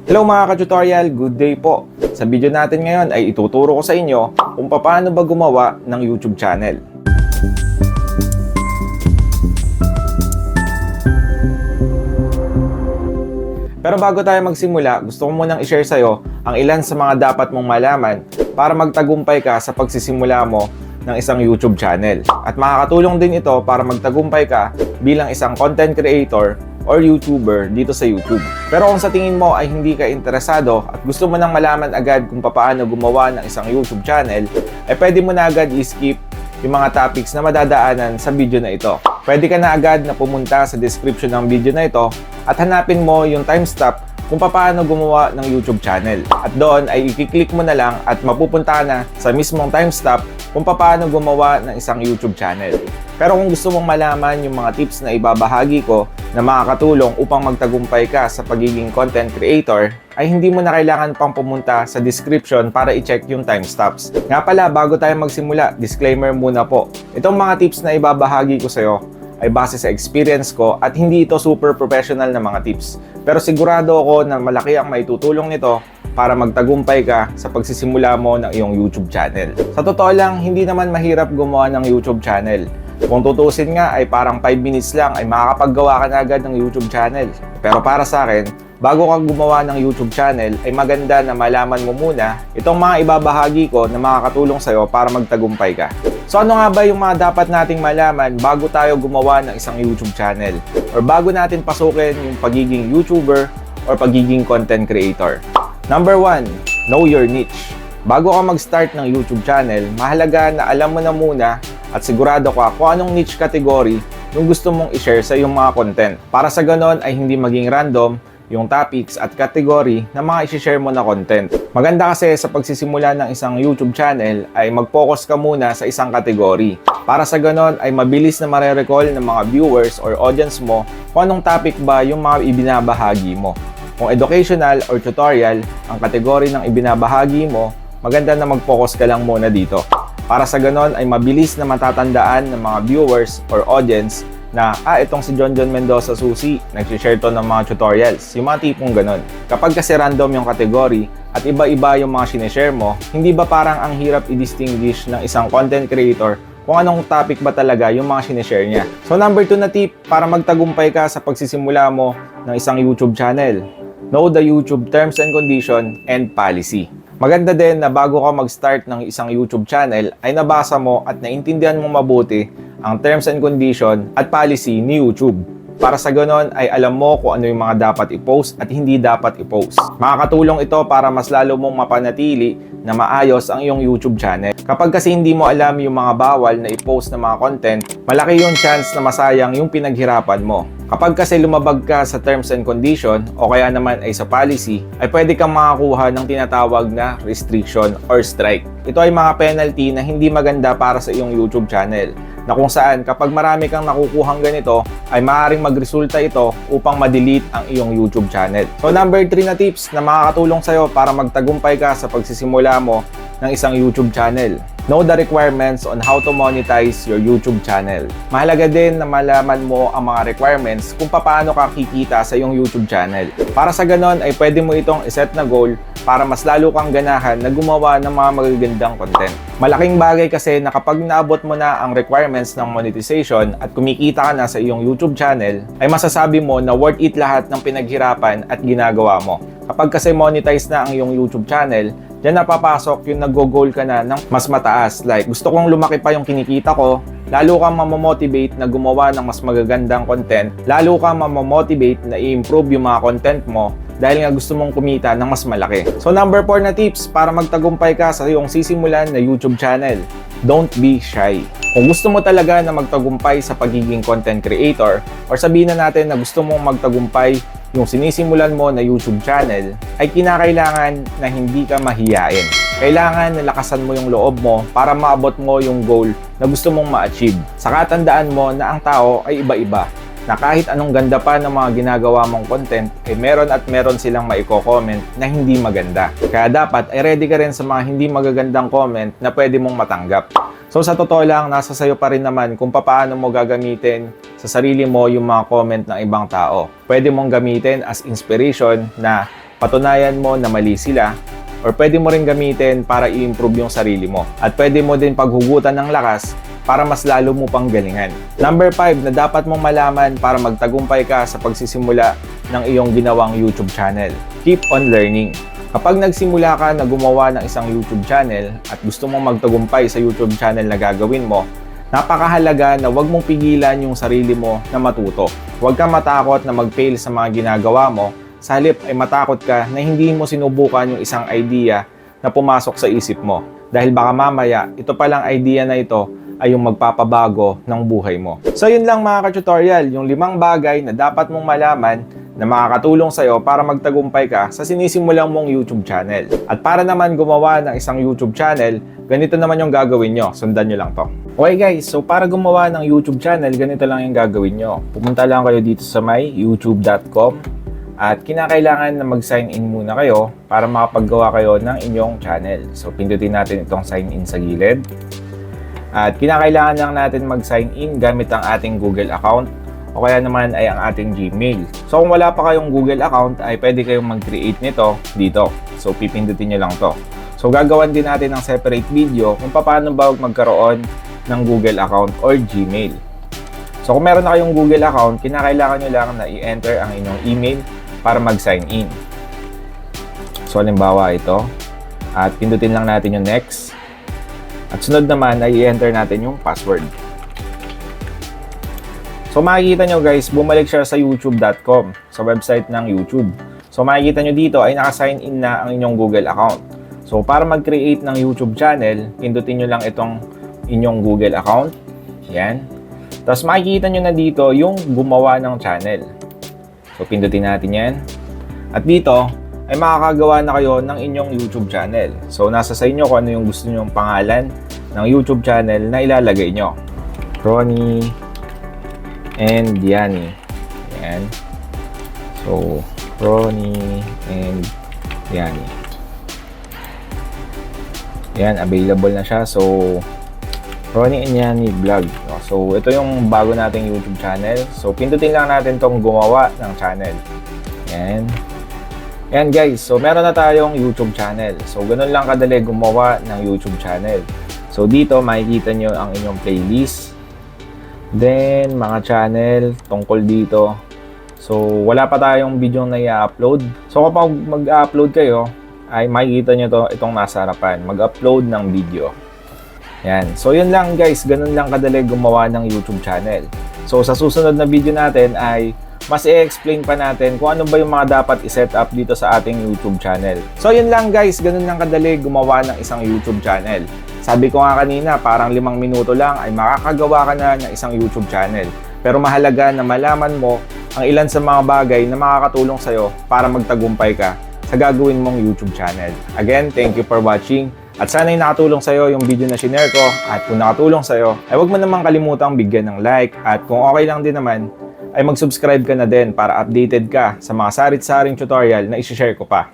Hello mga ka-tutorial, good day po. Sa video natin ngayon ay ituturo ko sa inyo kung paano ba gumawa ng YouTube channel. Pero bago tayo magsimula, gusto ko munang i-share sa iyo ang ilan sa mga dapat mong malaman para magtagumpay ka sa pagsisimula mo ng isang YouTube channel. At makakatulong din ito para magtagumpay ka bilang isang content creator or YouTuber dito sa YouTube. Pero kung sa tingin mo ay hindi ka interesado at gusto mo nang malaman agad kung paano gumawa ng isang YouTube channel, ay pwede mo na agad i-skip yung mga topics na madadaanan sa video na ito. Pwede ka na agad na pumunta sa description ng video na ito at hanapin mo yung timestamp kung paano gumawa ng YouTube channel. At doon ay i-click mo na lang at mapupunta na sa mismong timestamp kung paano gumawa ng isang YouTube channel. Pero kung gusto mong malaman yung mga tips na ibabahagi ko na makakatulong upang magtagumpay ka sa pagiging content creator, ay hindi mo na kailangan pang pumunta sa description para i-check yung timestamps. Nga pala, bago tayo magsimula, disclaimer muna po. Itong mga tips na ibabahagi ko sa'yo ay base sa experience ko at hindi ito super professional na mga tips. Pero sigurado ako na malaki ang maitutulong nito para magtagumpay ka sa pagsisimula mo ng iyong YouTube channel. Sa totoo lang, hindi naman mahirap gumawa ng YouTube channel. Kung tutusin nga ay parang 5 minutes lang ay makakapaggawa ka na agad ng YouTube channel. Pero para sa akin, bago ka gumawa ng YouTube channel ay maganda na malaman mo muna itong mga ibabahagi ko na makakatulong sa'yo para magtagumpay ka. So ano nga ba yung mga dapat nating malaman bago tayo gumawa ng isang YouTube channel? Or bago natin pasukin yung pagiging YouTuber or pagiging content creator? Number 1, know your niche. Bago ka mag-start ng YouTube channel, mahalaga na alam mo na muna at sigurado ka kung anong niche category yung gusto mong i-share sa iyong mga content. Para sa ganon ay hindi maging random yung topics at category na mga i-share mo na content. Maganda kasi sa pagsisimula ng isang YouTube channel ay mag-focus ka muna sa isang category. Para sa ganon ay mabilis na mare-recall ng mga viewers or audience mo kung anong topic ba yung mga ibinabahagi mo. Kung educational or tutorial ang category ng ibinabahagi mo, maganda na mag-focus ka lang muna dito. Para sa ganon ay mabilis na matatandaan ng mga viewers or audience na itong si Jonjon Mendoza Susi, nag-share to ng mga tutorials, yung mga tipong ganon. Kapag kasi random yung category at iba-iba yung mga sinishare mo, hindi ba parang ang hirap i-distinguish ng isang content creator kung anong topic ba talaga yung mga sinishare niya? So number 2 na tip para magtagumpay ka sa pagsisimula mo ng isang YouTube channel, know the YouTube terms and condition and policy. Maganda din na bago ka mag-start ng isang YouTube channel ay nabasa mo at naintindihan mo mabuti ang terms and condition at policy ni YouTube. Para sa ganon ay alam mo kung ano yung mga dapat i-post at hindi dapat i-post. Makakatulong ito para mas lalo mong mapanatili na maayos ang iyong YouTube channel. Kapag kasi hindi mo alam yung mga bawal na i-post na mga content, malaki yung chance na masayang yung pinaghirapan mo. Kapag kasi lumabag ka sa terms and condition o kaya naman ay sa policy, ay pwede kang makakuha ng tinatawag na restriction or strike. Ito ay mga penalty na hindi maganda para sa iyong YouTube channel, na kung saan kapag marami kang nakukuhang ganito, ay maaaring magresulta ito upang ma-delete ang iyong YouTube channel. So number 3 na tips na makakatulong sa'yo para magtagumpay ka sa pagsisimula mo ng isang YouTube channel. Know the requirements on how to monetize your YouTube channel. Mahalaga din na malaman mo ang mga requirements kung paano ka kikita sa iyong YouTube channel. Para sa ganon ay pwede mo itong iset na goal para mas lalo kang ganahan na gumawa ng mga magagandang content. Malaking bagay kasi na kapag naabot mo na ang requirements ng monetization at kumikita ka na sa iyong YouTube channel, ay masasabi mo na worth it lahat ng pinaghirapan at ginagawa mo. Kapag kasi monetize na ang iyong YouTube channel, diyan napapasok yung nag-goal ka na ng mas mataas. Like, gusto kong lumaki pa yung kinikita ko, lalo kang mamomotivate na gumawa ng mas magagandang content, lalo kang mamomotivate na i-improve yung mga content mo dahil nga gusto mong kumita ng mas malaki. So number 4 na tips para magtagumpay ka sa iyong sisimulan na YouTube channel, don't be shy. Kung gusto mo talaga na magtagumpay sa pagiging content creator or sabihin na natin na gusto mong magtagumpay yung sinisimulan mo na YouTube channel, ay kinakailangan na hindi ka mahiyain. Kailangan na lakasan mo yung loob mo para maabot mo yung goal na gusto mong ma-achieve. Saka tandaan mo na ang tao ay iba-iba, na kahit anong ganda pa ng mga ginagawa mong content, ay meron at meron silang maiko-comment na hindi maganda. Kaya dapat ay ready ka rin sa mga hindi magagandang comment na pwede mong matanggap. So sa totoo lang, nasa sayo pa rin naman kung paano mo gagamitin sa sarili mo yung mga comment ng ibang tao. Pwede mong gamitin as inspiration na patunayan mo na mali sila, or pwede mo rin gamitin para i-improve yung sarili mo. At pwede mo din paghugutan ng lakas para mas lalo mo pang galingan. Number 5 na dapat mong malaman para magtagumpay ka sa pagsisimula ng iyong ginawang YouTube channel. Keep on learning. Kapag nagsimula ka na gumawa ng isang YouTube channel at gusto mong magtagumpay sa YouTube channel na gagawin mo, napakahalaga na huwag mong pigilan yung sarili mo na matuto. Huwag kang matakot na mag-fail sa mga ginagawa mo, sa halip ay matakot ka na hindi mo sinubukan yung isang idea na pumasok sa isip mo. Dahil baka mamaya, ito palang idea na ito ay yung magpapabago ng buhay mo. So yun lang mga ka-tutorial, yung 5 bagay na dapat mong malaman na makakatulong sa'yo para magtagumpay ka sa sinisimulan mong YouTube channel. At para naman gumawa ng isang YouTube channel, ganito naman yung gagawin nyo. Sundan nyo lang to. Okay guys, so para gumawa ng YouTube channel, ganito lang yung gagawin nyo. Pumunta lang kayo dito sa may youtube.com at kinakailangan na mag-sign in muna kayo para makapaggawa kayo ng inyong channel. So pindutin natin itong sign in sa gilid. At kinakailangan lang natin mag-sign in gamit ang ating Google account o kaya naman ay ang ating Gmail. So kung wala pa kayong Google account ay pwede kayong mag-create nito dito. So pipindutin nyo lang to. So gagawan din natin ng separate video kung paano ba magkaroon ng Google account or Gmail. So kung meron na kayong Google account, kinakailangan nyo lang na i-enter ang inyong email para mag-sign in. So halimbawa ito. At pindutin lang natin yung next. At sunod naman ay i-enter natin yung password. So makikita nyo guys, bumalik siya sa youtube.com, sa website ng YouTube. So makikita nyo dito ay naka-sign in na ang inyong Google account. So para mag-create ng YouTube channel, pindutin nyo lang itong inyong Google account. Yan. Tapos makikita nyo na dito yung gumawa ng channel. So pindutin natin yan. At dito ay makakagawa na kayo ng inyong YouTube channel. So nasa sa inyo kung ano yung gusto nyong pangalan ng YouTube channel na ilalagay nyo. Ronnie and Diani. Yan. So, Ronnie and Diani. Yan, available na siya. So, Ronnie and Diani Vlog. So, ito yung bago nating YouTube channel. So, pindutin lang natin tong gumawa ng channel. Yan. Yan guys. So, meron na tayong YouTube channel. So, ganun lang kadali gumawa ng YouTube channel. So, dito makikita nyo ang inyong playlist. Then, mga channel tungkol dito. So, wala pa tayong video na i-upload. So, kapag mag-upload kayo, ay makikita nyo to, itong nasa harapan. Mag-upload ng video. Yan. So, yun lang guys. Ganun lang kadali gumawa ng YouTube channel. So, sa susunod na video natin ay mas i-explain pa natin kung ano ba yung mga dapat i-set up dito sa ating YouTube channel. So, yun lang guys. Ganun lang kadali gumawa ng isang YouTube channel. Sabi ko nga kanina, parang 5 minuto lang ay makakagawa ka na ng isang YouTube channel. Pero mahalaga na malaman mo ang ilan sa mga bagay na makakatulong sa'yo para magtagumpay ka sa gagawin mong YouTube channel. Again, thank you for watching. At sana ay nakatulong sa'yo yung video na shinare ko. At kung nakatulong sa'yo, ay huwag mo namang kalimutang bigyan ng like. At kung okay lang din naman, ay mag-subscribe ka na din para updated ka sa mga sarit-saring tutorial na isi-share ko pa.